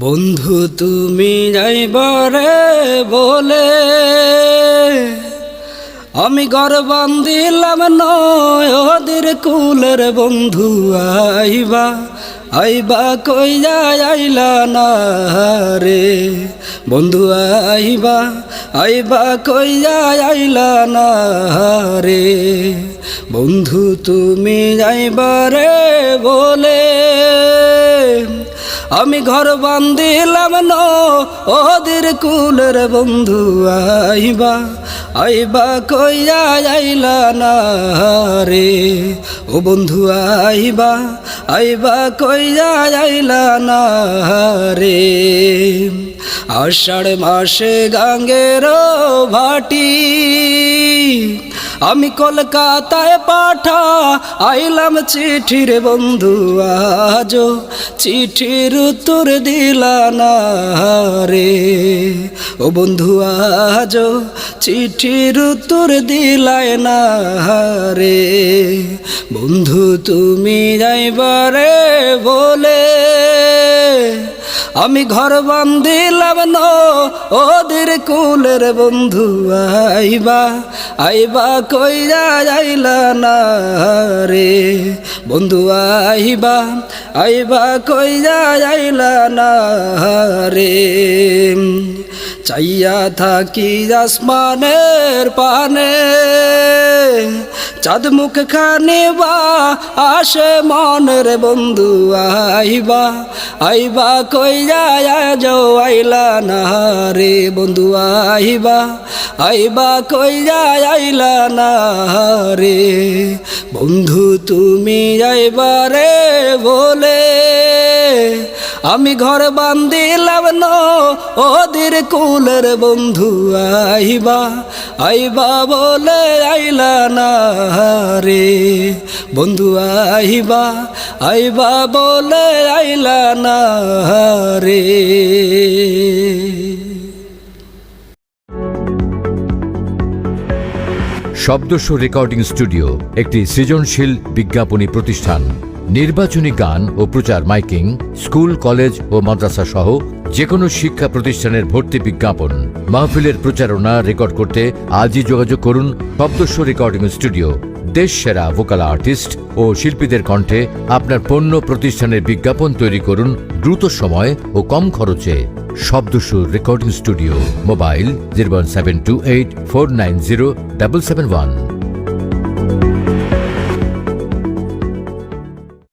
বন্ধু তুমি যাইবারে বলে আমি ঘর বান্ধিলাম নয় ওদের কুলের বন্ধু আইবা আইবা কইয়া আইলা না রে বন্ধু আইবা আইবা কইয়া আইলা না রে বন্ধু তুমি যাইবারে বলে আমি ঘর বান্ধিলাম ন ওদের কুলের বন্ধু আইবা আইবা কইয়া আইলা না রে ও বন্ধু আইবা আইবা কইয়া আইলা না রে আষাঢ় মাসে গাঙ্গের ভাটি আমি কলকাতায় পাঠা আইলাম চিঠির বন্ধু আজো চিঠির উত্তর দিলা না রে ও বন্ধু আজো চিঠির উত্তর দিলাই না রে বন্ধু তুমি যাইবারে বলে আমি ঘর বান্ধিলাম ন ওদের কুলের বন্ধু আইবা আইবা কইরা আইলা না রে বন্ধু আইবা আইবা কইরা আইলা না রে চাইয়া থাকি আসমানের পানে চাঁদ মুখ খানে বা আসে মনের বন্ধু আইবা আইবা কইরা যাও আইলা না রে বন্ধু আইবা আইবা কইরা আইলা না রে বন্ধু তুমি আইবারে বলে আমি ঘর বান্ধিলাম ন ওদের কুলের বন্ধু আইবা আইবা বলে আইলা না রে বন্ধু আইবা আইবা বলে আইলা না রে। শব্দস্বর রেকর্ডিং স্টুডিও একটি সৃজনশীল বিজ্ঞাপনী প্রতিষ্ঠান। নির্বাচনী গান ও প্রচার মাইকিং, স্কুল, কলেজ ও মাদ্রাসা সহ যে কোনো শিক্ষা প্রতিষ্ঠানের ভর্তি বিজ্ঞাপন, মাহফিলের প্রচারণা রেকর্ড করতে আজই যোগাযোগ করুন শব্দস্বর রেকর্ডিং স্টুডিও। দেশ সেরা ভোকাল আর্টিস্ট ও শিল্পীদের কণ্ঠে আপনার পণ্য প্রতিষ্ঠানের বিজ্ঞাপন তৈরি করুন দ্রুত সময় ও কম খরচে। শব্দস্বর রেকর্ডিং স্টুডিও, মোবাইল 01728 490 771।